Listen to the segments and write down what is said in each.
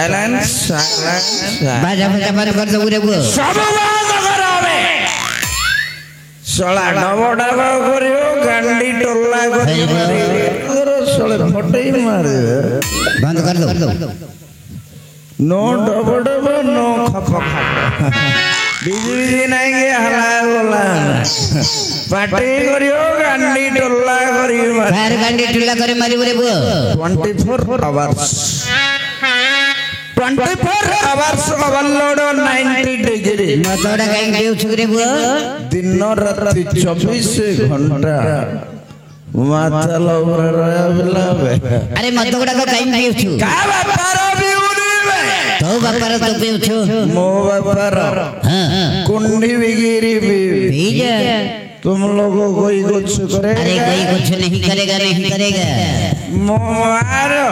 silence बाजा बाजा बंद कर दो रे वो सब बंद करावे सोला डबो डबो करियो गंडी टोला करियो सोले फटे मारे बंद कर दो नो डबो डबो नो खप बिजी नहीं के हला बोला पार्टी करियो गंडी टोला करियो फायर गंडी टोला करे मारी रे वो 24 hours 24 hours overload 90 degree Matoda कहीं देव छुरे वो दिन रात 24 घंटा माता लौरा रहा बिलावे अरे मतोड़ा को कहीं देव छु का बापारो भी उड़ीवे तो बापारो तो देव छु मो बापारो हां कुंडी बिगिरी भी भीजा तुम लोगों कोई कुछ करेगा अरे कोई कुछ नहीं करेगा मोरो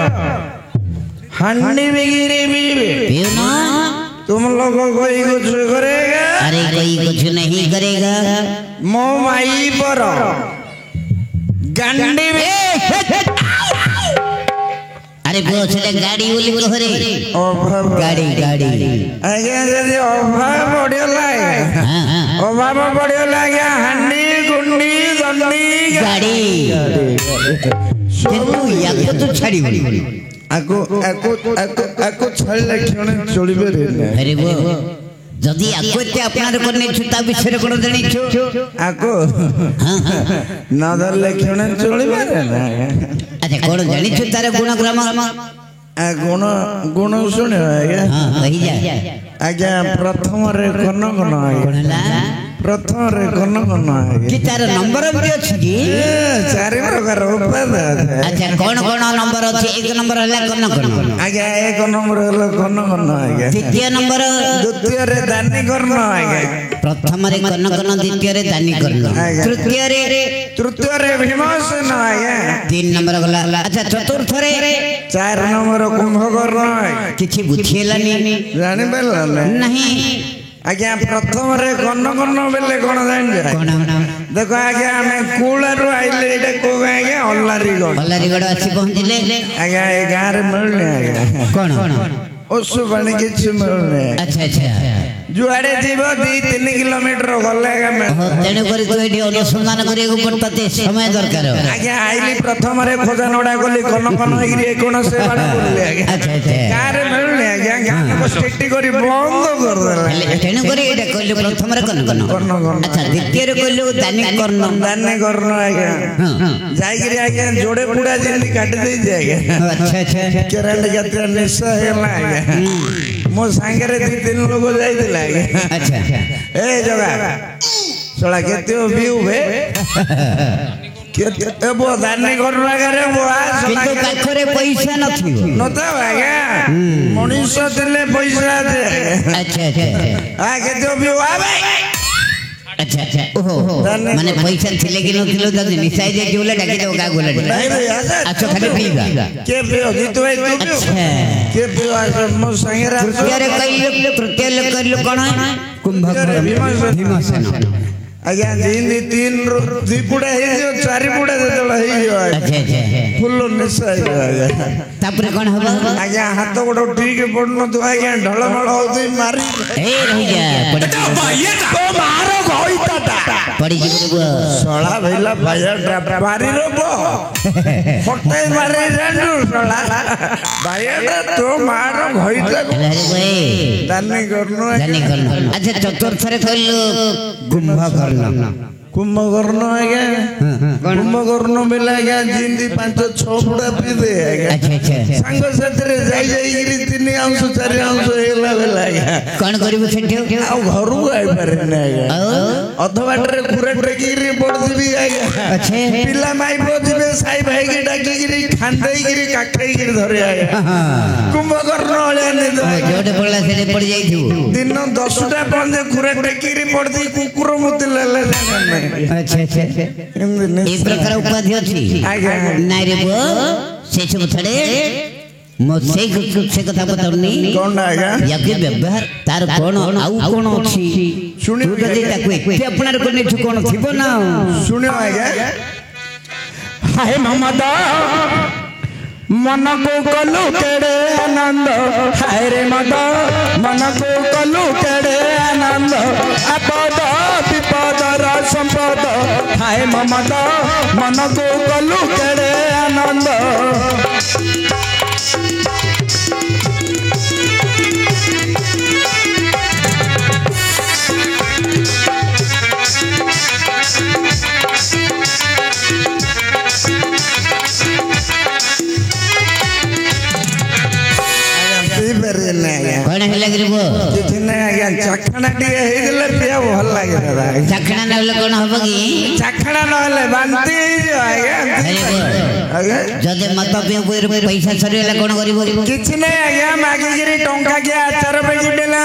हंडी बिगिरी भी पियो ना तुम लोगों कोई कुछ करेगा अरे कोई कुछ नहीं करेगा मो माई पर गंडी अरे वो चले गाड़ी बोली बोलो रे गाड़ी आगे जल्दी अभाव बढ़िया लागे अभाव बढ़िया लागे हंडी गुंडी गंडी गाड़ी किंतु याको तो छड़ी बोली आको छाड़ी लक्षण चलिबे रे अरे वो जदी आको ते अपनार करने छुता विषय कोन जणी छु आको हां ना दर लक्षण चलिबे रे ना अच्छा कोन जणी छु तारे गुण ग्राम गुण सुने आज्ञा हां कहि जा आज्ञा प्रथम रे कोन कोनला प्रथम रे कोन कि तार नंबर भी अछि कि चारि प्रकार उपाद अच्छा कोन नंबर अछि एक नंबर हला कोन आज्ञा एक नंबर हला कोन आज्ञा द्वितीय नंबर द्वितीय रे दानी करन आज्ञा प्रथम रे कोन द्वितीय रे दानी करन तृतीय रे भीमसेन आज्ञा तीन नंबर गला अच्छा चतुर्थ रे चार नंबर कुंभकर्ण किछि बुझिलानी जानि बेला नहीं आज्ञा प्रथम रे कन्न बेले कोन जानि कोन देखो आज्ञा हमें कूलरू आइले एटा को आज्ञा अल्लारीगढ़ अच्छी पहुंचले आज्ञा ए गां रे मिलने आज्ञा कोन ओसु बणी किछ मिलने अच्छा जुआड़े जीव 2-3 किलोमीटर गले में तेने करी तो एडी अनुसंधान करियो पड़ते समय दरकार आज्ञा आइली प्रथम रे खोजा नोडा गली कोन होइरी कोन से बाड बोलले आज्ञा अच्छा गां रे मिलने आज्ञा गां को स्ट्रिक्ट करी बंद कर देले तेने करी एटा कहले प्रथम रे कोन अच्छा द्वितीय रे कहले दानी करन आज्ञा जाई गिरी आज्ञा जोड़े पुड़ा जल्दी काट दे जाए अच्छा करंट गत्र निश्चय हेला आज्ञा मो संगे रे 2-3 लोग जाइतिला अच्छा ए जगा सोला केते व्यू बे केते बो दानी करना करे बो किंतु पाखरे पैसा नथियो नता आज्ञा मनुष्य देले पैसा दे अच्छा आ केते व्यू आ भाई अच्छा ओहो माने पैसा थिले कि नथिलो दादी निसाई जे जोले डाकी दो का गोले अच्छा खाली पीगा के पियो जीतु भाई तू अच्छा के पियो मो संगे रा तृतीय रे कइलो कोन कुंभकर्ण भीमसेन आज्ञा जिंदी 3 पुड़ा हे जो 4 पुड़ा देतला हे जो अच्छा फुल्लो निसाई आज्ञा तापर कोन हबो आज्ञा हाथ गोडो ठीक पड़नो तो आज्ञा ढळमळ होतई मारी ए रहि जा भाई तो मारो गइता पड़ी जीव सोला भइला भाया मारी रोबो फटै मारे जानु सोला भाया तो मारो गइता अरे भाई दानी करनो अच्छा चतुर्थ रे कहलो कुंभकर्ण कुंभकर्ण आज्ञा कुंभकर्ण बेला आज्ञा जिंदी 5-6 फुड़ा पी दे आज्ञा अच्छा संग साथरे जाई गिरी 3 अंश 4 अंश हेला बेला आज्ञा कोन करिबो सेठे आ घरु आइ पारे ना आज्ञा अधवाटरे कुरे टेकीरी पड़ दिबी आज्ञा अच्छा पिला माई बोदिबे साई भाई के डाकी गिरी खांदेई गिरी काखई गिरी धरे आज्ञा कुंभकर्ण ओले ने जोडे पडला सेठे पड़ जाइथिबो दिन 10टा पंजे कुरे टेकीरी पड़ दी कुकुर मुति लेले जाने अच्छा ए प्रकार उपाधि अछि नाइ रे बो से सब छड़े मो से कथा बताउनी कोन आज्ञा याके व्यवहार तार कोन आउ कोन अछि सुनि तू जदि ताको एते अपनार कोने छु कोन थिबो ना सुनियो आज्ञा हाय मोहम्मद मन को कलु केड़े आनंद हाय रे मद मन को कलु केड़े आनंद आपद विपद संपद हाय ममद मन को कलु केड़े आनंद कौन है लग रही वो चखना भल लगे चखना नहले कौन होगी चखना नहले बांती जदे मत पे पैसा सरीला कौन करिवो किछ नै आज्ञा मागिगिरी टंका के आचार पे देला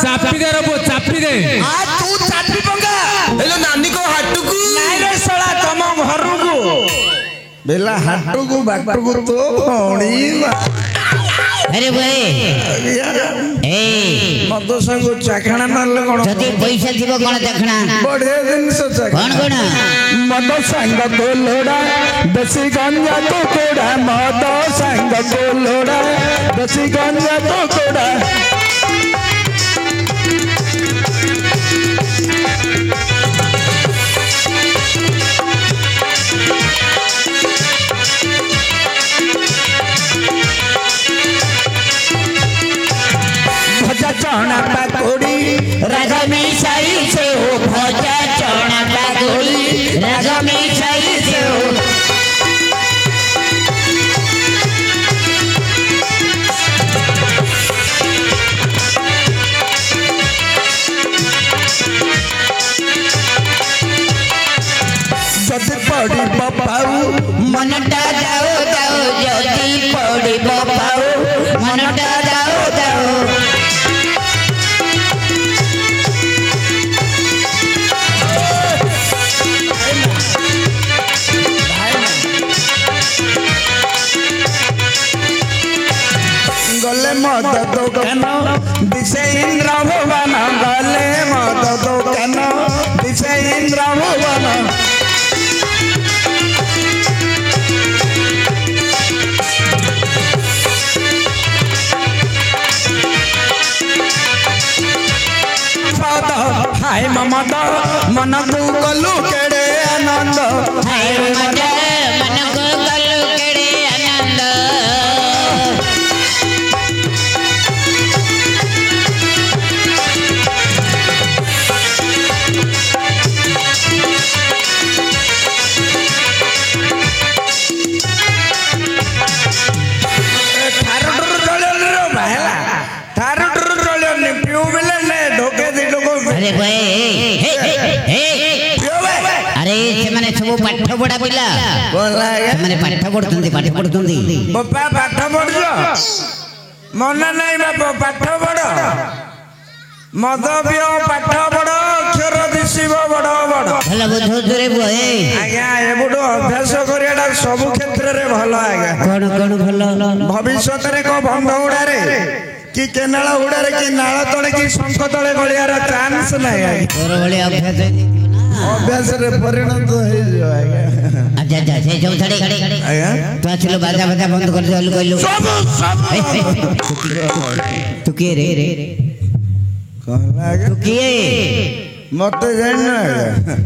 चापी दे रे चापी दे आ तू चापी पंगा हेलो नानी को हाटुकू नाइ रे सळा तम घरकू बेला हाटुकू बाटुकू तो भौणी अरे भाई ए मद संग चखना नहले कोन जदे पैसा दिबो कोन चखना बढे दिन से कौन कौन मद संग तो लोड़ा देसी गंजा तो कोड़ा मद संग तो लोड़ा देसी गंजा तो कोड़ा भजा चना पकोड़ी राजा मिठाई से हो भजा चना पकोड़ी राजा मिठाई से हो जद पड़ी बपाऊ मनटा जाओ जाओ जदी पड़ी बपाओ मनटा जाओ जाओ गले मद दुकान दिशे इंद्र भुवन गले मद दुकान दिशे इंद्र भुवन हाय ममद मन को कलु केड़े आनंद हाय मजा मन को कलु केड़े आनंद थारुडुर जळले रे भाला थारुडुर जळले नि पिउ बेले ने ढोके दि लोगो अरे भाई पिउ बे अरे से माने सब पाठ पढ़ा पिला बोला से माने पाठ पढ़ुंदी बापा पाठ पढ़जो मन नाही बाप पाठ पढ़ मद पियो पाठ पढ़ अक्षर दिसिबो बड़ बड़ भला बुझो रे भाई आज्ञा एबुडो अभ्यास करियाडा सब क्षेत्र रे भलो आज्ञा कौन कौन भलो भविष्यत रे को बंध उड़ारे कि केनाल उड़ारे कि नाळ तळे कि शंख तळे गलियार चांस नाही आज्ञा तोर भले अभ्यास अभ्यास रे परिणत होई जो आज्ञा अच्छा अच्छा से जो छड़े आज्ञा तो चलो बाजा बाजा बंद कर दे कहलो सब तू के रे कहला आज्ञा तू के मते जान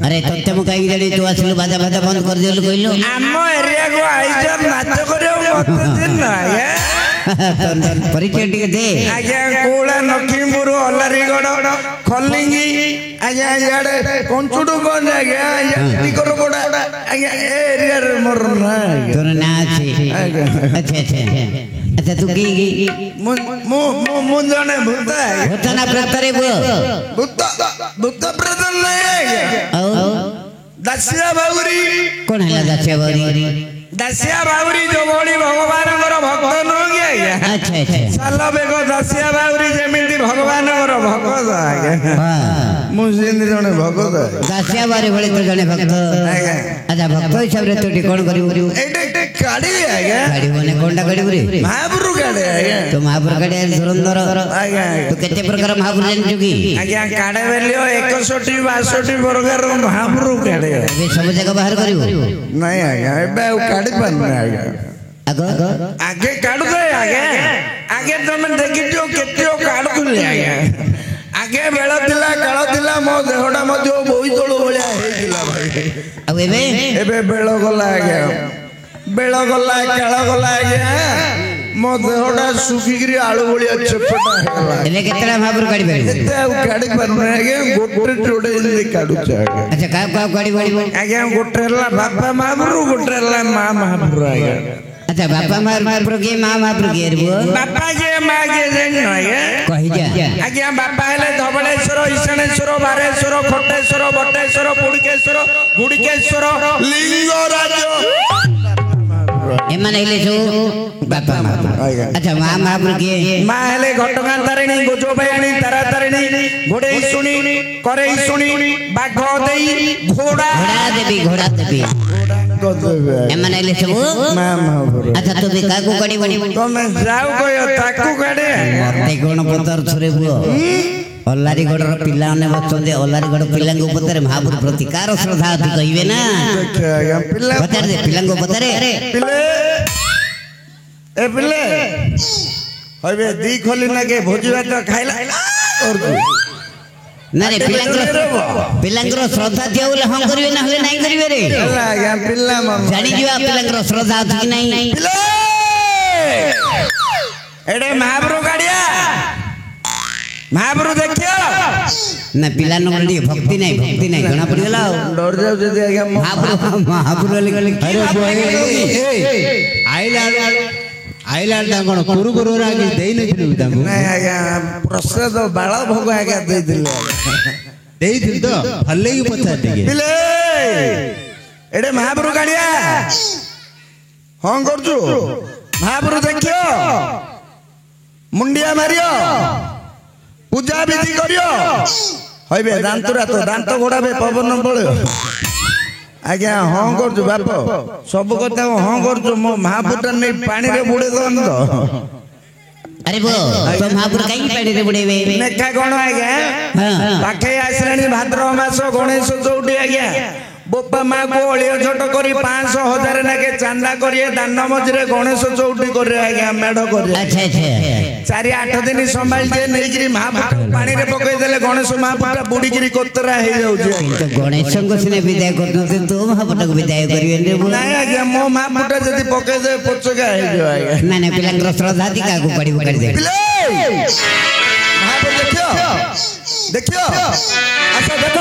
अरे तत्ते मु काई जड़ी तू आछलो बाजा बाजा बंद कर दे कहलो आम एरिया को आइज नाच करियो मते दिन आज्ञा परिचय टिके दे आज्ञा कोला नखीपुर अलारीगढ़ खलिंगी आज्ञा याडे कंचुडू कोन आज्ञा याडी कर बडा आज्ञा एरिया रे मोर ना तोर ना अछि अच्छा अच्छा अच्छा तू की मु जने भूत होता ना प्रतरे बो भूत भूत प्रत नहीं औ दस्या बाउरी कौन है दस्या बाउरी दस्या बाउरी जो बोली भगवान भक्त नो गया अच्छा अच्छा साल बेगो दस्या बाउरी जेमिति भगवान भक्त आज्ञा हां मु जिंदगी जने भक्त दस्या बाउरी भले तो जने भक्त अच्छा भक्त हिसाब रे तो कोन करिवो एटे काडी आज्ञा गाड़ी बने कोंडा गाड़ी बुरी महापुरु काडे आज्ञा तो महापुर गाड़ी धुरंधर आज्ञा तो केते प्रकार महापुर जानछु की आज्ञा काडे बेलियो 61 62 प्रकार महापुरु काडे अबे सब जगह बाहर करिवो नहीं आज्ञा एबे काडी पान आज्ञा ଆଗ ଆଗେ କାଢୁଥିଲେ ଆଜ୍ଞା ଆଗେ ତମେ ଦେଖିଛ କେତେ କାଢୁଥିଲେ ଆଜ୍ଞା ଆଗେ ବେଳ ଥିଲା କାଳ ଥିଲା ମୋ ଦେହଟା ମଧ୍ୟ ବୋଇତଳୁ ଭଳିଆ ହେଇଥିଲା ଭାଇ ଆଉ ଏବେ ଏବେ ବେଳ ଗଲା ଆଜ୍ଞା ବେଳ ଗଲା କାଳ ଗଲା ଆଜ୍ଞା ମୋ ଦେହଟା ଶୁଖିକିରି ଆଳୁ ଭଳିଆ ଚେପଟା ହେଇଗଲା ଏବେ କେତେଟା ମହାପୁରୁ କାଢି ପାରିବେ ଏତେ ଆଉ କାଢି ପାରୁନି ଆଜ୍ଞା ଗୋଟେ ଯୋଡେ କାଢୁଛ ଆଜ୍ଞା ଆଚ୍ଛା କାହାକୁ କାଢି ପାରିବ ଆଜ୍ଞା ଗୋଟେ ହେଲା ବାପା ମହାପୁରୁ ଗୋଟେ ହେଲା ମା ମହାପୁରୁ ଆଜ୍ଞା ଆଚ୍ଛା ବାପା ମହାପୁରୁ କିଏ ମା ମହାପୁରୁ କିଏ ରେ ପୁଅ ବାପା କିଏ ମା କିଏ ଜାଣିନ ଆଜ୍ଞା କହିଯା ଆଜ୍ଞା ବାପା ହେଲେ ଧବଳେଶ୍ୱର ଈଶାନେଶ୍ୱର ବାରେଶ୍ୱର ଖଟେଶ୍ୱର ବଟେଶ୍ୱର ପୁଡିକେଶ୍ୱର ଗୁଡିକେଶ୍ୱର ଲିଙ୍ଗରାଜ ଏମାନେ ହେଲେ ସବୁ ବାପା ମହାପୁରୁ ଆଚ୍ଛା ମା ମହାପୁରୁ କିଏ ମା ହେଲେ ଘଟଗାଁ ତାରିଣୀ ଗୋଜବାୟାଣୀ ତାରା ତାରିଣୀ ଘୋଡେଇ ଶୁଣି କରେଇ ଶୁଣି ବାଘ ଦେଇ ଘୋଡା ଘୋଡା ଦେବୀ ଏମାନେ ହେଲେ ସବୁ ମା ମହାପୁରୁ ଆଚ୍ଛା ତୁ ବି କାହାକୁ କାଢି ପାରିବ ତମେ ଯାଉ କହିବ ତାକୁ କାଢେ ମତେ କଣ ପଚାରୁଛରେ ପୁଅ ଅଲାରିଗଡର ପିଲାମାନେ ବସୁଛନ୍ତି ଅଲାରିଗଡ ପିଲାଙ୍କ ଉପରେ ମହାପୁରୁ ପ୍ରତି କାର ଶ୍ରଦ୍ଧା ଅଛି କହିବେ ନା ପଚାରେ ପିଲାଙ୍କ ପଚାରେ ପିଲେ ଏ ପିଲେ ହଇବେ ଦି ଖଲି ନାକେ ଭୋଜି ଭାତ ଖାଇଲା ନା ରେ ପିଲାଙ୍କର ଶ୍ରଦ୍ଧା ଥିବ ବୋଲେ ହଁ କରିବେ ନା ହେଲେ ନାଇଁ କରିବେ ରେ ଆଜ୍ଞା ପିଲା ଜାଣିଯିବା ପିଲାଙ୍କର ଶ୍ରଦ୍ଧା ଅଛି କି ନାହିଁ ଏଡେ ମହାପୁରୁ ଗାଡିଆ ମହାପୁରୁ ଦେଖିବ ନା ପିଲାଙ୍କର ଟିକେ ଭକ୍ତି ନାହିଁ ଜଣା ପଡିଗଲା ଆଉ ଡରି ଯାଉଛନ୍ତି ଆଜ୍ଞା ମହାପୁରୁ ଆଇଲା କଣ କୁରୁ କୁରୁ ଦେଇନଥିଲୁ ତାଙ୍କୁ ନାଇଁ ଆଜ୍ଞା ପ୍ରସାଦ ବାଳ ଭୋଗ ଆଜ୍ଞା ଦେଇଥିଲେ ଦେଇଥିଲି ତ ଭଲ ଲାଗି ପଚାର ଟିକେ ପିଲେ ଏଡେ ମହାପୁରୁ ଗାଡିଆ ହଁ କରୁଛୁ ମହାପୁରୁ ଦେଖିବ ମୁଣ୍ଡିଆ ମାରିବ ପୂଜା ବିଧି କରିବ ହଇବେ ଦାନ୍ତୁରା ତ ଦାନ୍ତ ଘୋଡାବେ ପବନ ପଳେଇବ ଆଜ୍ଞା ହଁ କରୁଛୁ ବାପ ସବୁ କଥା ହଁ କରୁଛୁ ମୋ ମହାପୁରୁଟା ନେଇ ପାଣିରେ ବୁଡେଇ ଦଉନ ତ ଆରେ ବୋ ତ ମହାପୁରୁ କାହିଁକି ପାଣିରେ ବୁଡେଇବେ ନେଖା କଣ ଆଜ୍ଞା ପାଖେଇ ଆସିଲାଣି ଭାଦ୍ରବ ମାସ ଗଣେଶ ଚଉଠି ଆଜ୍ଞା ବୋପା ମା କୁ ଅଳିଅ ଝଟ କରି 500,000 ନାକେ ଚାନ୍ଦା କରିଏ ଦାନ ମଝିରେ ଗଣେଶ ଚଉଠି କରିବେ ଆଜ୍ଞା ମେଢ କରିବେ 4-8 ଦିନ ସମ୍ଭାଳି দিয়ে ନେଇକିରି ମହାପୁରୁ ପାଣିରେ ପକେଇ ଦେଲେ ଗଣେଶ ମହାପୁରୁଟା ବୁଡିକିରି କୋତରା ହେଇଯାଉଛି ଗଣେଶଙ୍କୁ ସିନା ବିଦାୟ କରିଦଉଛନ୍ତି ତୋ ମହାପୁରୁଟାକୁ ବିଦାୟ କରିବେନି ନାଇଁ ଆଜ୍ଞା ମୋ ମହାପୁରୁଟା ଯଦି ପକେଇ ଦେବେ ପଚକା ହେଇଯିବ ଆଜ୍ଞା ନାଇଁ ପିଲାଙ୍କର ଶ୍ରଦ୍ଧା ଅଛି କାହାକୁ କାଢିବ କାଢିଦେ ମହାପୁରୁ ଦେଖିବ ଆସ ଦେଖ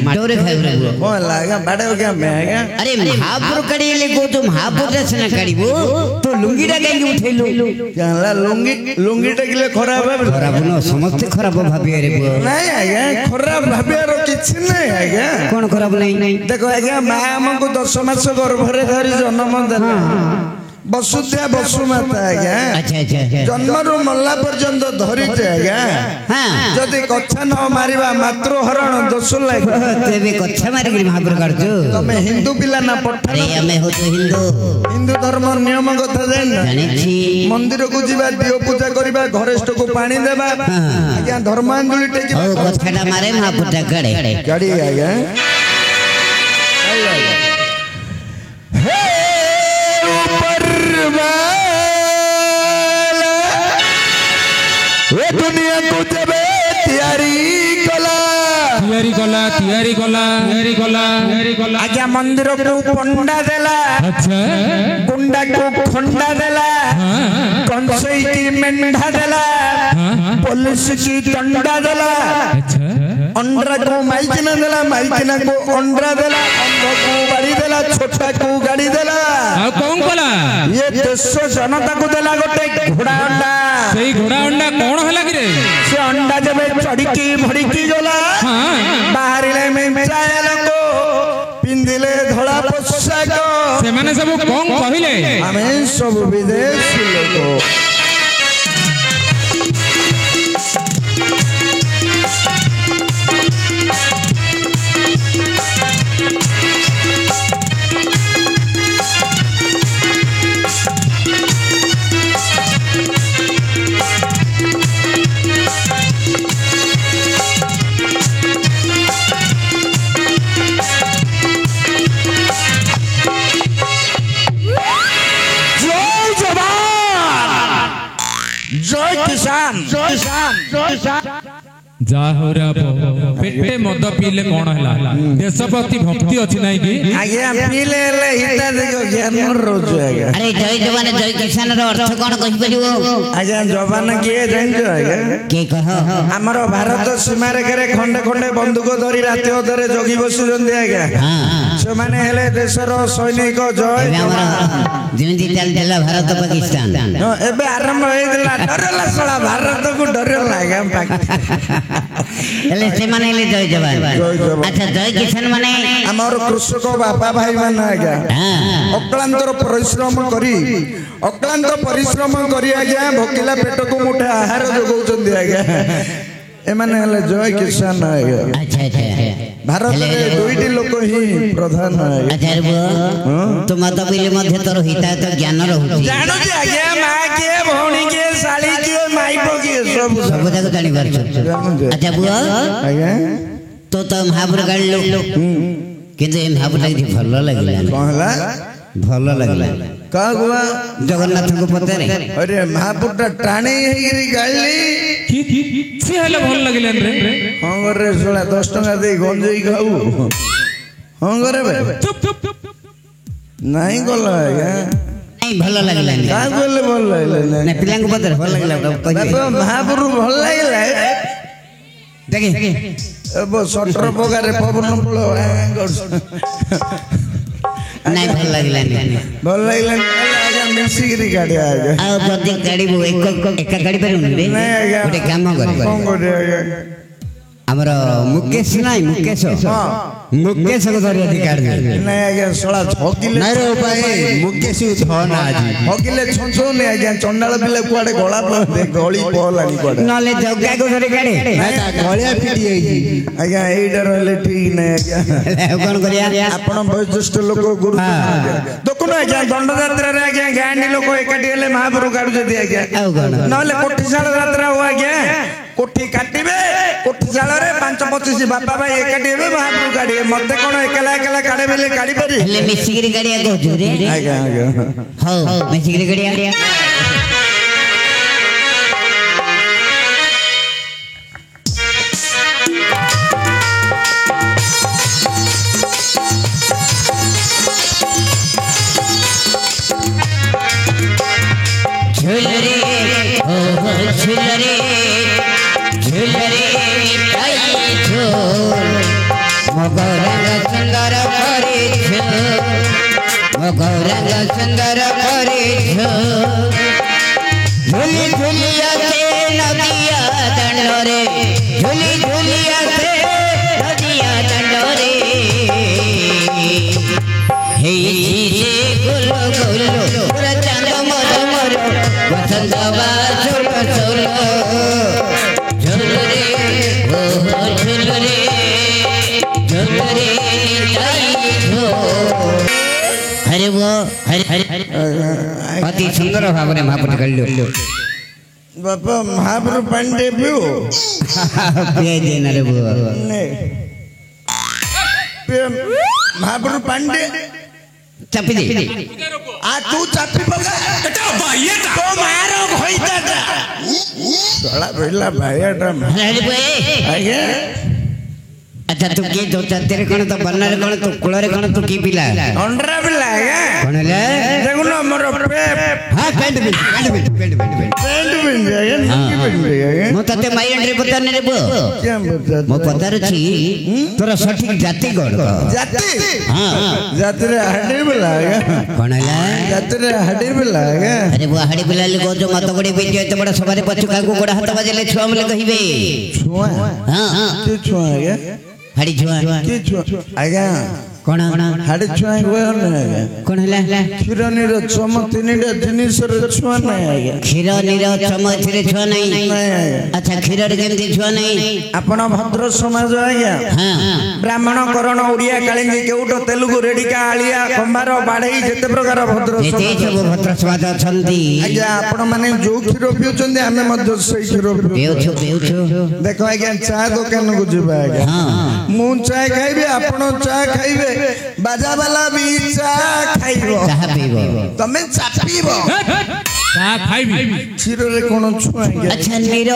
ମାଡରେ ଖାଇବ ରେ କଣ ଲାଗା ବାଡେও क्या मैं आया अरे महापुरू काढिले को तो महापुरू सिना काढिबो तो लुंगीटा काई उठेलु जानला लुंगीटा किले खराब है खराब न समस्त खराब भाबिए रे बो नहीं आया खराब भाबिए रो किछ नहीं आया कोन खराब नहीं देखो आया मां हमको 10 मास गर्भरे धरि जन्म देला बसुध्या बसुमाता आज्ञा अच्छा जन्म रु मल्ला पर्यंत धरी आज्ञा जदि कच्छा न मारिबा मातृहरण दोष लागे तेबे कच्छा मारि महापुरू काढछु तमे हिंदू पिला ना पठान अरे हमें हो तो हिंदू धर्म नियम कथा जानी मंदिर को जीवा दियो पूजा करबा घरेष्ठ को पानी देबा आज्ञा धर्मांजलि टेकी ओ कच्छाटा मारे महापुरूटा काढे गाड़ी आज्ञा दुनिया को जबे तैयारी कला आज्ञा मंदिर को पंडा देला अच्छा गुंडा को खंडा देला कंसई की मेंढा देला पुलिस की डंडा देला अंडरा को माइकिना देला माइकिना को अंडरा देला अंध को गाड़ी देला छोटा को गाड़ी देला कौन कला ये देश जनता को देला गोटे घोड़ा अंडा सही घोड़ा अंडा कौन हला कि रे से अंडा जब चढ़िकी भड़िकी गला बाहरिले में चायल को पिंदिले धड़ा पोशाक से माने सब कौन कहिले हमें सब विदेशी लोग ଜୟ କିଷାନ ଯାହୋରା ପେଟେ ମଦ ପିଇଲେ କଣ ହେଲା ଦେଶ ପ୍ରତି ଭକ୍ତି ଅଛି ନାଇଁ କି ଆଜ୍ଞା ପିଇଲେ ହେଲେ ହିତାଧିକ ଜ୍ଞାନ ରହୁଛୁ ଆଜ୍ଞା ଆରେ ଜୟ ଯବାନ ଜୟ କିଷାନର ଅର୍ଥ କଣ କହିପାରିବ ଆଜ୍ଞା ଯବାନ କିଏ ଜାଣିଛ ଆଜ୍ଞା କିଏ କହ ଆମର ଭାରତ ସୀମାରେଖାରେ ଖଣ୍ଡେ ଖଣ୍ଡେ ବନ୍ଧୁକ ଧରି ରାତି ଅଧରେ ଜଗି ବସୁଛନ୍ତି ଆଜ୍ଞା ସେମାନେ ହେଲେ ଦେଶର ସୈନିକ ଜୟ ଏବେ ଆମର ଯେମିତି ଚାଲିଥିଲା ଭାରତ ପାକିସ୍ତାନ ଏବେ ଆରମ୍ଭ ହେଇଥିଲା ଡରଲା ଶଳା ଭାରତକୁ ଡରଲା ଆଜ୍ଞା ହେଲେ ସେମାନେ ହେଲେ ଜୟ ଯବାନ ଆଚ୍ଛା ଜୟ କିଷାନ ମାନେ ଆମର କୃଷକ ବାପା ଭାଇ ମାନେ ଆଜ୍ଞା ଅକ୍ଳାନ୍ତ ପରିଶ୍ରମ କରି ଆଜ୍ଞା ଭୋକିଲା ପେଟକୁ ମୁଠା ଆହାର ଯୋଗାଉଛନ୍ତି ଆଜ୍ଞା ଏମାନେ ହେଲେ ଜୟ କିଷାନ ଆଜ୍ଞା ଆଚ୍ଛା ଆଚ୍ଛା ଭାରତରେ ଦୁଇଟି ଲୋକ ହିଁ ପ୍ରଧାନ ଆଚ୍ଛା ତୁ ମଦ ପିଇଲେ ମଧ୍ୟ ତୋର ହିତାହିତ ଜ୍ଞାନ ରହୁଛି ଜାଣୁଛି ଆଜ୍ଞା ମା କିଏ ଭଉଣୀ କିଏ ଶାଳୀ କିଏ ମାଇପ କିଏ ସବୁ ଯାକ ଜାଣିପାରୁଛୁ ଆଚ୍ଛା ପୁଅ ଆଜ୍ଞା ତୁ ତ ମହାପୁର ଗାଳିଲୁ କିନ୍ତୁ ଏ ମହାପୁରଟା କିଛି ଭଲ ଲାଗିଲା କଣ ହେଲା ଭଲ ଲାଗିଲା କାହାକୁ ଜଗନ୍ନାଥଙ୍କୁ ପଚାରେ ଆରେ ମହାପୁରଟା ଟାଣି ହେଇକିରି ଗାଳିଲି କିଛି ହେଲେ ଭଲ ଲାଗିଲାନି ରେ ହଁ ଘରେ ଶୁଣା 10 ଟଙ୍କା ଦେଇ ଗଞ୍ଜେଇ ଖାଉ ହଁ ଘରେ ନାଇଁ ଗଲ ଆଜ୍ଞା ନାଇଁ ଭଲ ଲାଗିଲାନି କାହାକୁ ହେଲେ ଭଲ ଲାଗିଲା ନା ପିଲାଙ୍କୁ ପଚାରେ ଭଲ ଲାଗିଲା ମହାପୁର ଭଲ ଲାଗିଲା ଦେଖେ ସଟର ପଗାରେ ପବନ ଫୁଳ ନାଇଁ ଭଲ ଲାଗିଲାନି ଭଲ ଲାଗିଲାନି ଆଜ୍ଞା ମିଶିକିରି ଗାଡ଼ିଆ ଆଜ୍ଞା ଆଉ ଯଦି ଗାଡ଼ିବୁ ଏକା ଗାଡ଼ି ପାରିବୁନି ରେ ଗୋଟେ କାମ କରେ କଣ କରିଆ ଆଜ୍ଞା ଆମର ମୁକେଶ ନାଇଁ ମୁକେଶକୁ ଧରି ଆଜି କାଢି ନାଇଁ ଆଜ୍ଞା ଶଳା ଠକିଲେ ନାଇଁ ରେ ଭାଇ ମୁକେଶ ଛ ନା ଆଜି ଠକିଲେ ଛୁଁଛୁନି ଆଜ୍ଞା ଚଣ୍ଡାଳ ପିଲା କୁଆଡେ ଗଳା ଗଳି ପହଲାଣି କୁଆଡେ ନହେଲେ ଜଗାକୁ ଧରି କାଢେ ଗଳିଆ ପିଟି ହେଇଛି ଆଜ୍ଞା ଏଇଟା ରହିଲେ ଠିକ ନାହିଁ ଆଜ୍ଞା ଆଉ କଣ କରିବା ଆପଣ ବୟୋଜ୍ୟେଷ୍ଠ ଲୋକ ଗୁରୁ ଦେଖୁନ ଆଜ୍ଞା ଦଣ୍ଡଯାତ୍ରାରେ ଆଜ୍ଞା ଗାଁଣ୍ଡି ଲୋକ ଏକାଠି ହେଲେ ମହାପୁର କାଢୁଛନ୍ତି ଆଜ୍ଞା ଆଉ କଣ ନହେଲେ କୋଠିଶାଳ ଯାତ୍ରା ହଉ ଆଜ୍ଞା କୋଠି କାଟିବେ କୋଠିଶାଳରେ 5-25 ବାପା ଭାଇ ଏକାଠି ହେବେ ମହାପୁର କାଢିବେ ମତେ କଣ ଏକଲା ଏକଲା କାଢେ ବେଲେ କାଢି ପାରି ହେଲେ ମିଶିକିରି ଗାଡ଼ିଆ କହୁଛୁ ରେ ଆଜ୍ଞା ଆଜ୍ଞା ହଉ ମିଶିକିରି ଗାଡ଼ିଆ ঝুলরে ও ঝুলরে ঝুলরে মিঠাই ঝোল মগরঙ্গ সুন্দর করে মগরঙ্গ সুন্দর করে ঝুলি ঝুলিয়াছে নদিয়া দণ্ডরে ঝুলি ঝুলিয়াছে নদিয়া দণ্ডরে হেইছি সে গুলো গুলো পুরা চাঁদ মোর মোর বসন্ত বাজুল সোলো ঝুলরে ও ঝুলরে ঝুলরে নিতাই ঝোল হরে वो हरे हरे अति सुंदर भावने महापुर कल्लू बापा महापुर पांडे पियो पिए देना रे वो महापुर पांडे चापी दे आ तू चापी बगा এটা বাইয়েটা तो मारो होइता साला पहिला भाईटा हरे भाई आगे अच्छा तू के जो तेरे कोन तो बनरे कोन तू कुळरे कोन तू की पिला अंडरा पिला आगे कोन ले देखो ना मोर हां पेंट बिन पेंट बिन आगे नकी बिन आगे मो तते माई एंट्री पताने रे बो क्या बता मो पतार छी तोरा सठिक जाति गण जाति हां जाति रे हड्डी पिला आगे कोन ले जाति रे हड्डी पिला आगे अरे वो हाड़ी पिला ले गो जो मत गडी बिन एते बड़ा सबारे पछुका को गोड़ा हाथ बजेले छुआ मले कहिबे छुआ हां के छुआ आगे हाड़ी छुआ के छुआ आगे कोन हाड़ी छुआ हुए ना आगे कोन हला क्षीरनी रे चम तीनटा जिनिस रे छुआ ना आगे क्षीर नीर चम थिरे छुआ नहीं अच्छा क्षीर रे केमती छुआ नहीं आपण भद्र समाज आज्ञा हां ब्राह्मण करण ओडिया कालिंगी केउट तेलुगु रेडिका आलिया कंबार बाढई जेते प्रकार भद्र एते सब भद्र समाज अछंती आज्ञा आपण माने जो क्षीर पिउचंदे हमें मध्य सही क्षीर बेउछु देखो आज्ञा चा दुकान को जिबा आज्ञा हां मु चा खाइबे आपण चा खाइबे बाजा वाला भी चा खाइबो चाह पीबो तमे चा पीबो ତା ଖାଇବି କ୍ଷୀରରେ କଣ ଛୁଆ ଆଚ୍ଛା ନୀର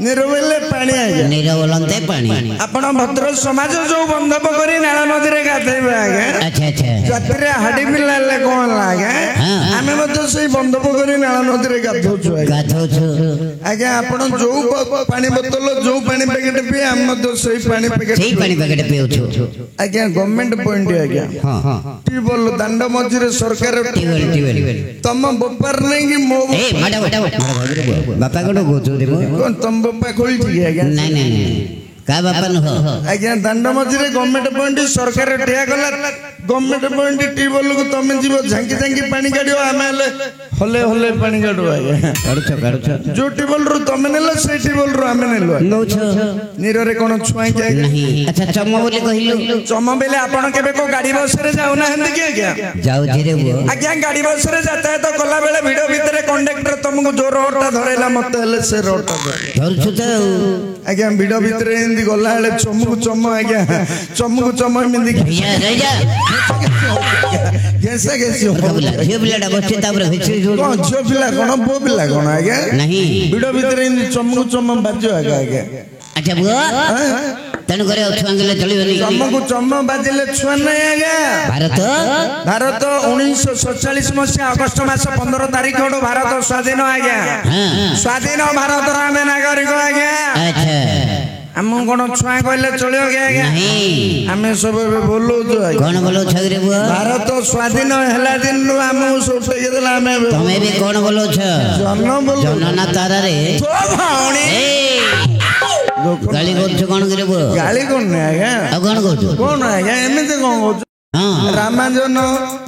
ନିର ବେଲେ ପାଣି ଆଜ୍ଞା ନୀର ବୋଲନ୍ତେ ପାଣି ଆପଣ ଭଦ୍ର ସମାଜ ଯୋଉ ବନ୍ଧପ କରି ନାଳ ନଦୀରେ ଗାଧେଇବେ ଆଜ୍ଞା ଆଚ୍ଛା ଆଚ୍ଛା ରାତିରେ ହାଡି ପିଲା ହେଲେ କଣ ହେଲା ଆଜ୍ଞା ଆମେ ମଧ୍ୟ ସେଇ ବନ୍ଧପ କରି ନାଳ ନଦୀରେ ଗାଧଉଛୁ ଆଜ୍ଞା ଗାଧଉଛୁ ଆଜ୍ଞା ଆପଣ ଯୋଉ ପାଣି ବୋତଲ ଯୋଉ ପାଣି ପ୍ୟାକେଟ ପିଏ ଆମେ ମଧ୍ୟ ସେଇ ପାଣି ପ୍ୟାକେଟ ସେଇ ପାଣି ପ୍ୟାକେଟ ପିଉଛୁ ଆଜ୍ଞା ଗଭର୍ଣ୍ଣମେଣ୍ଟ ପଏଣ୍ଟ ଆଜ୍ଞା ହଁ ହଁ ଟ୍ୟୁବଲ ଦାଣ୍ଡ ମଝିରେ ସରକାର ଟ୍ୟୁବଲ ତମ ବୋପାର ନେଇକି ମୋ ଏ ମାଡା ବାପା କୋଟ କହୁଛୁ କଣ ତମ ବୋପା ଖୋଳିଛି କି ଆଜ୍ଞା ନାଇଁ ନାଇଁ ନାଇଁ କା ବାପା ନୁହ ଆଜ୍ଞା ଦାଣ୍ଡ ମଝିରେ ଗଭର୍ଣ୍ଣମେଣ୍ଟ ପଏଣ୍ଟ ସରକାର ଠିଆ କଲା ଗଭର୍ଣ୍ଣମେଣ୍ଟ ପଏଣ୍ଟ ଟ୍ୟୁବଲକୁ ତମେ ଯିବ ଝାଙ୍କି ଝାଙ୍କି ପାଣି କାଢିବ ଆମେ ହେଲେ ହଲେ ହଲେ ପାଣି କାଢୁ ଆଜ୍ଞା କାଢୁଛ କାଢୁଛ ଯୋଉ ଟ୍ୟୁବଲରୁ ତମେ ନେଲ ସେଇ ଟ୍ୟୁବଲରୁ ଆମେ ନେଲୁ ନଉଛ ନିରରେ କଣ ଛୁଆଁକି ଆଜ୍ଞା ନାହିଁ ଆଚ୍ଛା ଚମ ବୋଲି କହିଲୁ ଚମ ବେଲେ ଆପଣ କେବେ କୋଉ ଗାଡି ବସରେ ଯାଉନାହାନ୍ତି କି ଆଜ୍ଞା ଯାଉଛି ରେ ପୁଅ ଆଜ୍ଞା ଗାଡି ବସରେ ଯାତାୟାତ କଲା ବେଳେ ଭିଡ ଭିତରେ କଣ୍ଡକ୍ଟର ତମକୁ ଯୋଉ ରୋଡଟା ଧରେଇଲା ମତେ ହେଲେ ସେ ରୋଡଟା ଧରୁଛୁ ତ ଆଜ୍ଞା ଭିଡ ଭିତରେ ଏମିତି ଗଲା ବେଳେ ଚମକୁ ଚମ ଆଜ୍ଞା ଚମକୁ ଚମ ଏମିତି ଘେସା ଘେସି ଝିଅ ପିଲାଟା ବସିଛି ତାପରେ କଣ ଝିଅ ପିଲା କଣ ପୁଅ ପିଲା କଣ ଆଜ୍ଞା ନାହିଁ ଭିଡ ଭିତରେ ଏମିତି ଚମକୁ ଚମ ବାଜିବ ଆଜ୍ଞା ଆଜ୍ଞା ଆଚ୍ଛା ପୁଅ ତେଣୁ କରି ଛୁଆଙ୍ଗଲେ ଚଳିବନି ଚମକୁ ଚମ ବାଜିଲେ ଛୁଆ ନାହିଁ ଆଜ୍ଞା ଭାରତ ଭାରତ 1947 ମସିହା ଅଗଷ୍ଟ ମାସ 15 ତାରିଖ ଭାରତ ସ୍ୱାଧୀନ ଆଜ୍ଞା ସ୍ୱାଧୀନ ଭାରତର ଆମେ ନାଗରିକ ଆଜ୍ଞା ଆଚ୍ଛା ଆମକୁ କଣ ଛୁଆ କହିଲେ ଚଳିବ କି ଆଜ୍ଞା ଆମେ ସବୁ ଏବେ ବୋଲଉଛୁ କଣ ବୋଲଉଛ ରେ ପୁଅ ଭାରତ ସ୍ୱାଧୀନ ହେଲା ଦିନରୁ ଆମକୁ ସବୁ ଦେଲା ଆମେ ତମେ ବି କଣ ବୋଲଉଛ ଜନନା ତାରାରେ ଗାଳି କରୁଛୁ କଣ କିରେ ପୁଅ ଗାଳି କରୁନି ଆଜ୍ଞା ଆଉ କଣ କହୁଛୁ କଣ ଆଜ୍ଞା ଏମିତି କଣ କହୁଛୁ ରାମାଜନ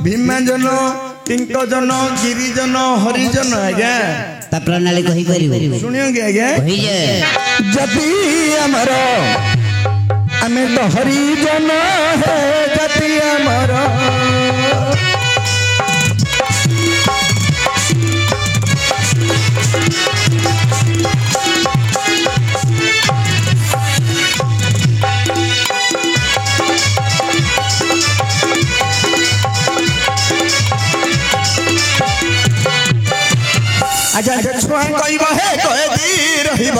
ଭୀମାଜନ ଟିଙ୍କଜନ ଗିରିଜନ ହରିଜନ ଆଜ୍ଞା ତା ପ୍ରଣାଳୀ କହିପାରିବୁ ଶୁଣିବ କି ଆଜ୍ଞା ଯଦି ଆମର ଆମେ ତ ହରିଜନ ହେ ଜାତି ଆମର ଆଜ୍ଞା ଯେ ଛୁଆ କହିବ ହେ କଏଦି ରହିବ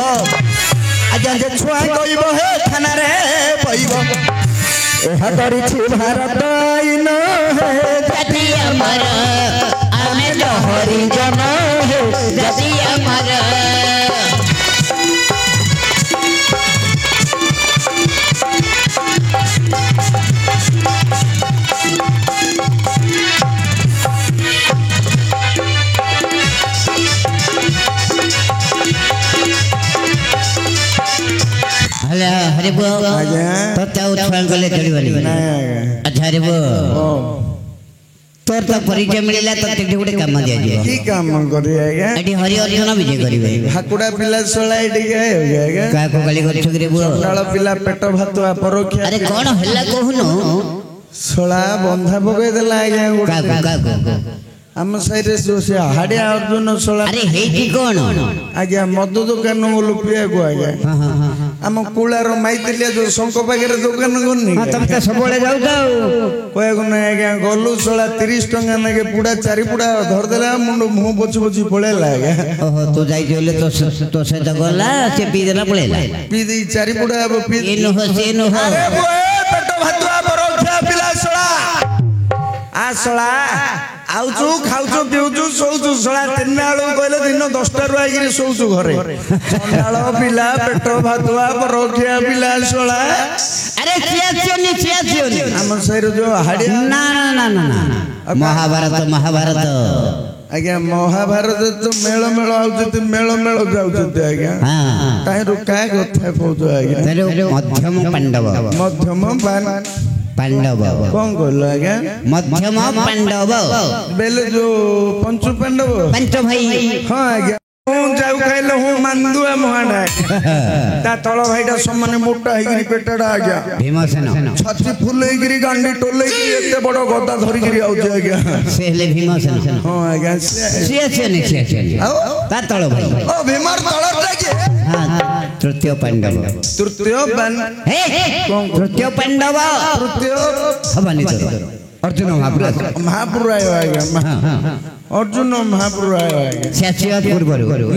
ଆଜ୍ଞା ଯେ ଛୁଆ କହିବ ହେ ଥାନାରେ ପଇବ ଏହା କରିଛି ଭାରତ ଆଇନ ହେ ଜାତି ଆମର ଆମେ ତ ହରିଜନ ହେ ଜାତି ଆମର हरे बो तो छुआंगले चढ़ी अच्छा हरे बो तोर तो परिचय मिलला तो ते गोटे काम दिया जे की काम करी आज्ञा एठी हरि अर्जुन विजय करिवे हाकुडा पिला सोला एठी गए आज्ञा का को गाली कर छगरे बो डाळ पिला पेट भातुआ परोख्या अरे कोन हल्ला कहूनो सोला बंधा पकई देला आज्ञा का हम साइरे से हाडिया अर्जुन सोला अरे हेठी कोन आज्ञा मधु दुकान बोलू पिया को आज्ञा हम कुलार माइतिलिया जो शंक पाखरे दुकान करनी तुम तो सबले जाउ जाउ कोया को नहीं आज्ञा गलु सोला 30 टंका नाके पुडा चारि पुडा धर देला मुंड मुंह पोछि पोछि पळेला आज्ञा ओहो तू जाई जोले तो से तो गला से पी देला पळेला पी दी चारि पुडा अब पी एनो हो से नो हो अरे बोए पेट भातुआ बरोख्या पिला सोला आ सोला आउचु खाउचु पिउचु सोउचु सोला 3 आळू कहले दिन 10टा रु आइगिरी सोउचु घरे चंडाळ पिला पेट भातुआ बरोख्या पिला सोला अरे चियाचियोनी हम सैर जो हाडिया ना ना ना ना ना महाभारत आज्ञा महाभारत तो मेल मेल आउचु मेल मेल जाउचु आज्ञा हां काहे रु काय कथा कहू आज्ञा मध्यम पांडव कौन कहलो आज्ञा मध्यम पांडव बेले जो पंचु पांडव पंच भाई हां आज्ञा हूं जाऊ खाइले हूं मांदुआ मोहाडा ता तळ भाईटा सम्माने मोटा हेगिरी पेटडा आज्ञा भीमसेन छाती फुलेगिरी गांडी टोलेगिरी एते बडो गदा धरिगिरी आउछ आज्ञा सेले भीमसेन हां आज्ञा सिया ता तळ भाई ओ भीमर तळटा के हां तृतीय पांडव तृतीय तृतीय पांडव तृतीय हवानी तो अर्जुन महापुर महापुर आयो आज्ञा अर्जुन महापुर आयो आज्ञा से आसीबा पूर्व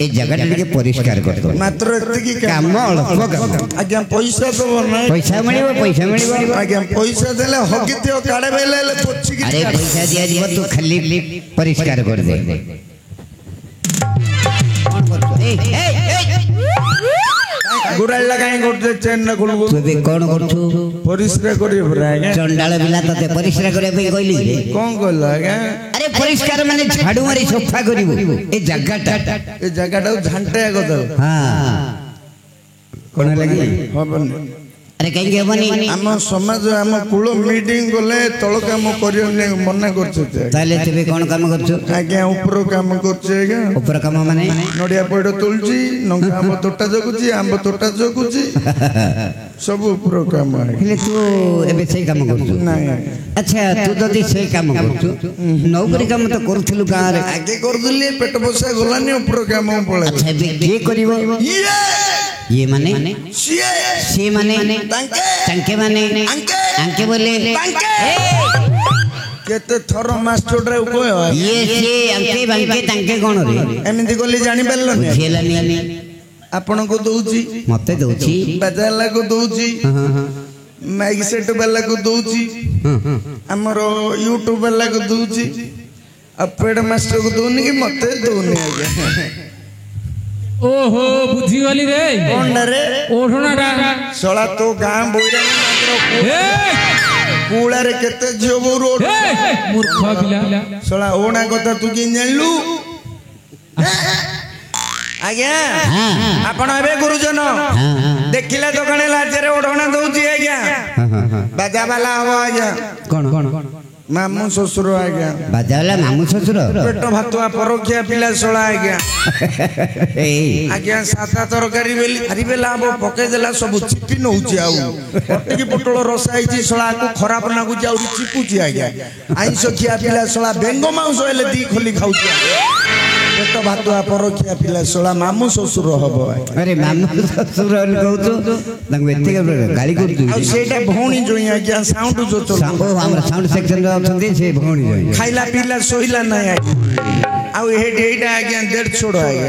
ए जगह टिके परिष्कार कर दो मात्र एतिकी काम अल्प काम आज्ञा पैसा तो नै पैसा मिलिबो आज्ञा पैसा देले हगिथियो काडे बेले पोछि की अरे पैसा दिया जीव तू खाली परिष्कार कर दे गुराल लगाई करते चेन न खुलबो तू बे कोन करछु परिष्कार करी भरा आज्ञा चंडाल बिला तते परिष्कार करे पे कहली कोन कहला आज्ञा अरे परिष्कार माने झाड़ू मारी सफा करिवो ए जगहटा झांटे को दो हां कोन लागि हबन अरे कहीं हेबनी हम समाज हम कुल मीटिंग गले तळ काम करियो मना करछते ताले तबे कोन काम करछु आज्ञा ऊपर काम करछे आज्ञा ऊपर काम माने नडिया पड़ तुलची नंगा आम तोटा जगुची आंब तोटा जगुची सब ऊपर काम हेले तू एबे सही काम करछु नहीं अच्छा तू जदी सही काम करछु नौकरी काम तो करथलु गां रे आगे कर दिले पेट बसा गलानी ऊपर काम पळे अच्छा बे के करिवो ये माने से माने तांके माने अंके बोले केते थरो मास्टर रे कोयो ये से अंके बंके तांके कोन रे एमिति गली जानि परलो ने खेलानी आपन को दउची मते दउची बाजाला को दउची माइक सेट वाला को दउची हमरो यूट्यूब वाला को दउची अब पेड मास्टर को दोनी कि मते दोनी आगे ओहो बुझी वाली रे कौन रे ओढणारा सळा तो गां बोइरा कूड़ा रे केते जियो रोड मूर्ख बिला सळा ओणा कथा तू कि जानलु आज्ञा आपण एबे गुरुजन देखिला दोकाने लाजरे ओढणा दउची आज्ञा बाजा वाला हो आज्ञा कोन मामू ससुर आज्ञा बाजाला मामू ससुर पेट भातुआ परोखिया पिला सळा आज्ञा आज्ञा साता तरकारी बेली हरी बेला अब पके देला सब चिपी नउची आउ पटकी पटोल रसा आइची सळा को खराब लागु जाउ चिपुची आज्ञा आइंस खिया पिला सळा बेंगो मांस हेले दी खोली खाउची पेट भातुआ परोखिया पिला सळा मामू ससुर हबो अरे मामू ससुर कहू तो तंग व्यक्ति गाली कर दू आ सेटा भौणी जोई आज्ञा साउंड जो तो हमरा साउंड सेक्शन रे अछंती से भौणी जोई खाइला पीला सोइला नै आ हेड एटा आज्ञा 150 आज्ञा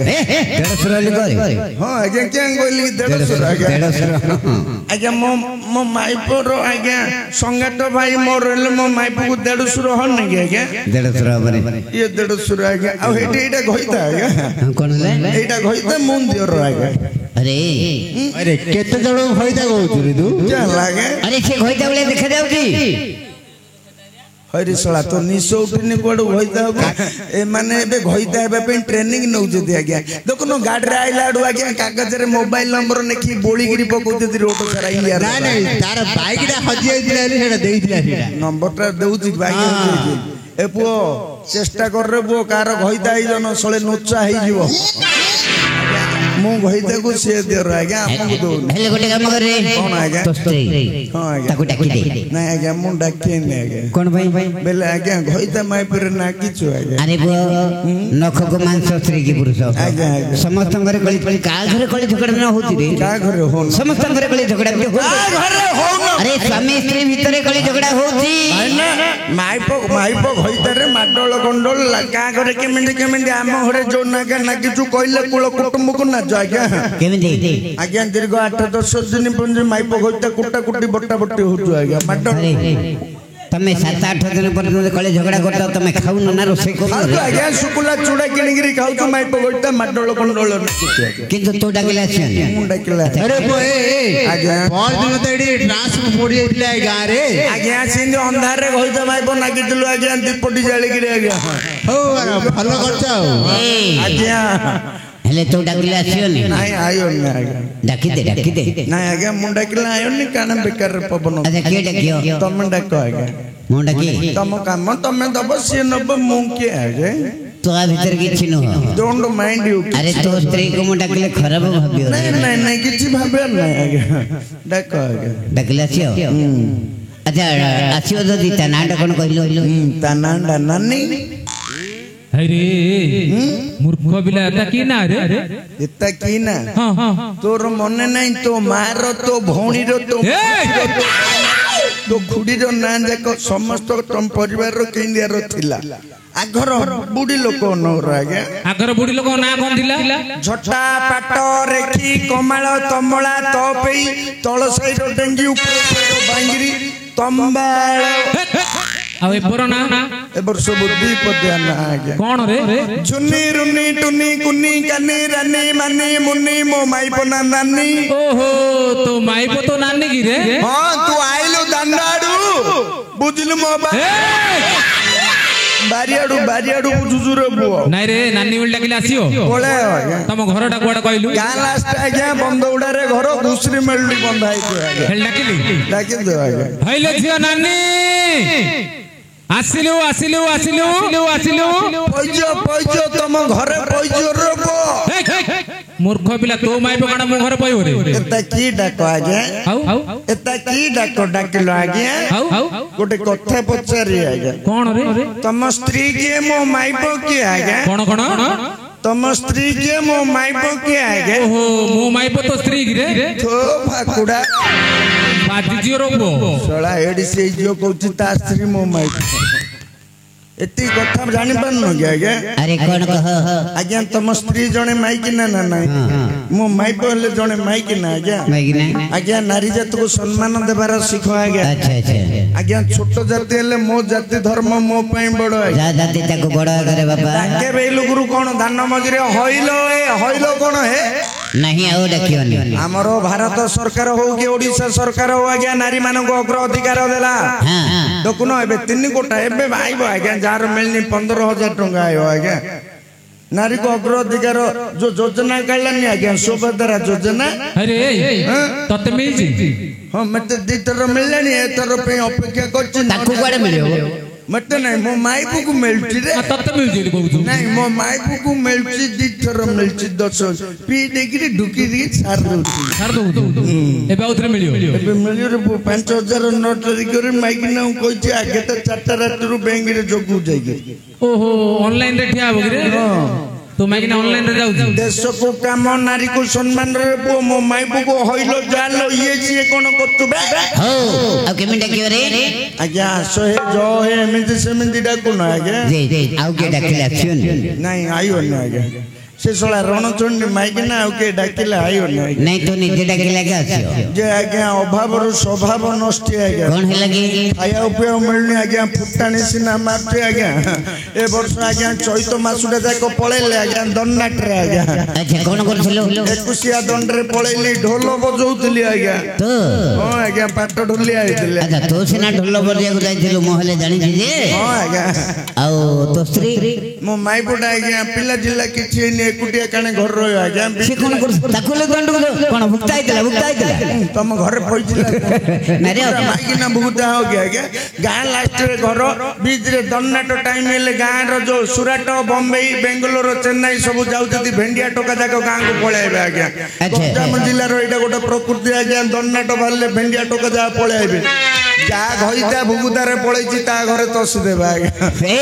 150 ले करे हां आज्ञा क्या गोली 150 आज्ञा 150 आज्ञा मो माइपोर आज्ञा संगात भाई मोर ले मो माइपो को 150 हन नै आज्ञा 150 बने ये 150 आज्ञा आ हेड एटा घइता आज्ञा कोन ले एटा घइता मुन दियर आज्ञा अरे केते जण होइता कहू रे तू क्या लागे अरे से घइता बोले देखा जाउची हरि सळा तो निसो उठनी कोड होइता ए माने बे घइता बे पे ट्रेनिंग नउ जदी आज्ञा देखो न गाडी रे आइला डु आज्ञा कागज रे मोबाइल नंबर नेखी बोली गिरी पकोते रोड सारा यार ना नहीं तार बाइक टा हजि आइदिला रे सेटा देइदिला सेटा नंबर टा देउची बाइक ए पुओ चेष्टा कर रे पुओ कार घइता आइ जन सळे नोचा हेइ जीवो मु घइता को से दे रे आज्ञा आपन दो हेले गोटे काम करे कोन आज्ञा तो स्त्री हां आज्ञा ताकू डाकी दे ना आज्ञा मु डाके ने आज्ञा कोन भाई बेले आज्ञा घइता माई पर ना किछु आज्ञा अरे वो नख को मांस स्त्री की पुरुष आज्ञा समस्त घरे कली कली का घरे कली झगड़ा ना होती रे का घरे हो समस्त घरे कली झगड़ा भी हो घरे हो न अरे स्वामी स्त्री भीतर कली झगड़ा होती माइपो घइता रे माडोल गंडोल का घरे केमिंदी आम घरे जो ना के ना किछु कइले कुल कुटुंब को ना आज्ञा केमिंदी आज्ञा दीर्घ 8-10 दिन पंज माइपो घइता कुटा कुटी बट्टा बट्टी होजु आज्ञा माडोल तमे 7-8 दिन पर्यंत कले झगड़ा करता तमे खाऊ ना रोसे को आज्ञा सुकुला चूड़ा किणगिरी खाऊ तो माइपो घइता माडोल गंडोल किंतु तो डाकिला छे मुंडा किला अरे ए आज्ञा बहुत दिन त एडी ट्रांसफर पड़ी आइदिला गां रे आज्ञा सिंध अंधार रे घइता माइपो नागी दिलु आज्ञा दीपटी जाली गिरी आज्ञा हो भलो करछौ आज्ञा हेले तो डाकिला छियो ने नहीं आयो ने आज्ञा डाकी दे नहीं आज्ञा मुंडा किला आयो ने कान बेकार पवन अच्छा के डाकियो तम डाको आज्ञा मो डाकी तम काम तमे दब से नब मु के आगे तो आ भीतर किछि न हो डोंट माइंड यू अरे तो स्त्री को मो डाकिले खराब भाबियो नहीं किछि भाबे नहीं आज्ञा डाको आज्ञा डाकिला छियो अच्छा आछियो जदी तनाडा कोन कहिलो तनाडा नानी अरे मूर्ख बिला एता की ना रे इता की ना हां हां तोर मने नहीं तो मारो तो भौणी रो तो तो खुड़ीर ना जाक समस्त तुम परिवार केंदियार थिला आगर बुढ़ी लोक नौर आज्ञा आगर बुढ़ी लोक ना कौन थिला झटा पाट रेखी कमाल तमला तपेई तल साइड डेंगी ऊपर बांगिरी तंबाळ आ एपर ना एबर सब दीपद्या ना आज्ञा कौन रे झुन्नी रुन्नी टुन्नी कुन्नी कानी रानी मानी मुन्नी मो माईपना नानी ओहो तो माईपो तो नानी की रे हां तू आइलो दांडाडू बुझलु मो बारियाडू बुझुजु रे बुओ नाइ रे नानी बोल डाकिले आसियो बोले आज्ञा तम घर टा कोडा कहलु गा लास्ट आज्ञा बंद उडारे घर घुसरी मेलडी बंद आइतो आज्ञा हेल डाकिली डाकिन दो आज्ञा हइले झियो नानी आसिलु पइजो तम घरे पइजो रे बो मूर्ख पिला तो माइबो काना मो घर पइबो रे एता की डाको आज्ञा एता की डाको डाकिलो आज्ञा गोटे कथा पचारी आज्ञा कौन रे तम स्त्री के मो माइबो की आज्ञा कौन तम स्त्री के मो माइबो की आज्ञा ओहो मो माइबो तो स्त्री की रे तो फाकुडा बाजी जियो रोबो सळा एडी से जो कहउची ता स्त्री मो माइबो एती कथा जानि पारनो के आज्ञा अरे कौन कह आज्ञा तम स्त्री जने माइकी ना ना नाही मो माइबो ले जने माइकी ना आज्ञा आज्ञा नारी जात को सम्मान देबार सिखो आज्ञा अच्छा आज्ञा छोट जाति हेले मो जाति धर्म मो पई बड़ जा जाति ताको बड़ करे बाबा ताके बेलु गुरु कोन दान मगिरे हइलो कोन हे नहीं आओ डकियोनी हमरो भारत सरकार हो कि ओडिसा सरकार हो आज्ञा नारी मानन को अग्र अधिकार देला हां देखुनो एबे 3 कोटा एबे आइबो आज्ञा जार मिलनी 15,000 टंका आयो आज्ञा नारी को अग्र अधिकार जो योजना काढलानी आज्ञा सुभद्रा योजना अरे तते मिल जी हां मते दितर मिललानी एतर पे अपेक्षा करछि ताको कोडे मिलियो मते नहीं मो माइबू को मिलछि रे तते मिल जी कहू नहीं मो माइबू को मिलछि दितर मिलछि 10 पी देगिरी ढुकी दी छाड़ दो एबे उतरे मिलियो एबे मिलियो रे 5,000 नोट रिकरी माइक ना कहछि आगे तो 4टा रात रु बैंक रे जोगु जाई ओहो ऑनलाइन रे ठिया होगी रे तो माइक ऑनलाइन रे जाऊ देश को काम नारी को सम्मान रे पो मो माइबू को होइलो जालो ये जी कोन करतुबे हो अब केमे डकियो रे आज्ञा सोहे जो हे एमिति सेमिति डाकु ना आज्ञा जे आउ के डकिले एक्शन नहीं आइयो ना आज्ञा से सोला रणचंडी माइक ना आउ के डाकिले आइयो ना नहीं तो निजे डकिले के आसियो जे आज्ञा अभाव रो स्वभाव नष्ट आज्ञा कौन है लगे खाया उपय मिलनी आज्ञा फुटाणी सिना मारते आज्ञा ए वर्ष आज्ञा चैत मासुडा जाक पळेले आज्ञा दन्नाट रे आज्ञा अच्छा कौन करथिलो एकुसिया दंड रे पळेली ढोल बजौतली आज्ञा तो हां आज्ञा पाट ढोली आइतले अच्छा तो सिना ढोल बजिया को जाइथिलो मोहले जानि छी जे हां आज्ञा आउ तो स्त्री मो माई बुडा आज्ञा पिला जिल्ला किछि ने एकुटिया काने घर रहो आज्ञा से कौन कर ताको ले दंड कोन भुक्ताई दिला तम घर पइजिला ना रे माई ना भुगता हो गया आज्ञा गां लास्ट रे घर बीच रे दन्नाट टाइम हेले गां रो जो सुराट बॉम्बे बेंगलोर चेन्नई सब जाउती भेंडिया टोका जाक गां को पळाइबे आज्ञा गंजाम जिल्ला रो एटा गोटे प्रकृति आज्ञा दन्नाट भाले भेंडिया टोका जा पळाइबे जा घइता भुगुता रे पळैछि ता घरे तस देबा आज्ञा ए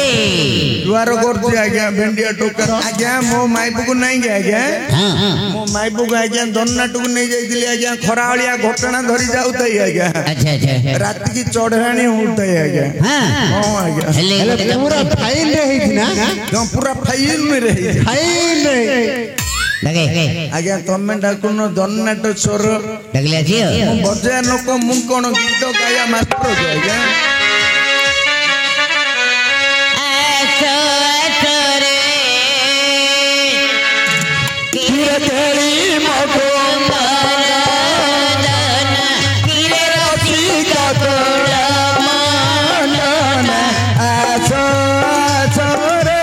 दुआर करछि आज्ञा भेंडिया टोका आज्ञा मो माइबू को नहीं गया आज्ञा हां मो माइबू को आज्ञा दन्नाट को नहीं जाइतिली आज्ञा खरावलिया घटना धरि जाउतै आज्ञा अच्छा अच्छा रात की चढ़ाणी होतै आज्ञा हां हां आज्ञा हेले पूरा फाइल रे हिथि ना जो पूरा फाइल में रही फाइल रे लगे आज्ञा तमे डाकुनो दन्नाट छोर डगले छियो बजे लोक मु कोन गीत गाया मास्टर आज्ञा ऐसो ऐसो रे किरे तेरी मको मरदन किरे रसी का तोड़ा मानन आसो आसो रे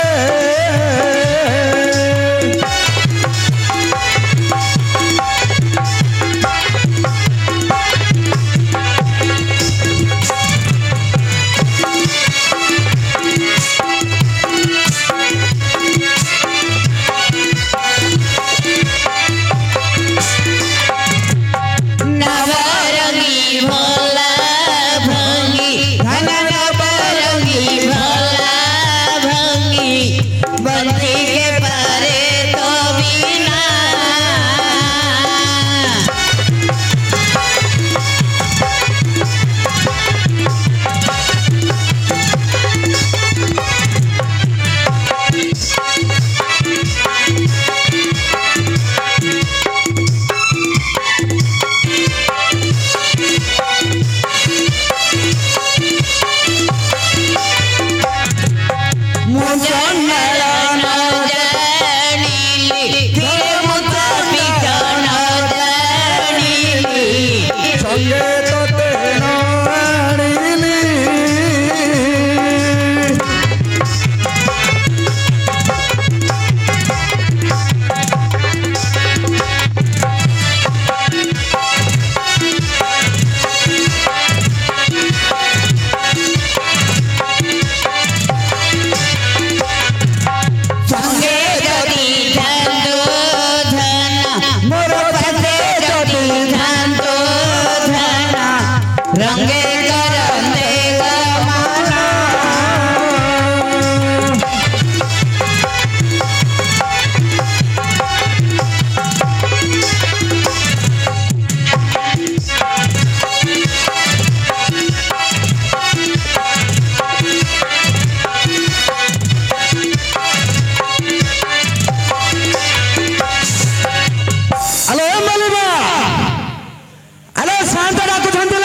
ସଙ୍ଗେ ତତେ ନ ଆଣିଲି ଆଲୋ ଏ ମାଲିବା ଆଲୋ ସାନ୍ତା ଡାକୁଛନ୍ତି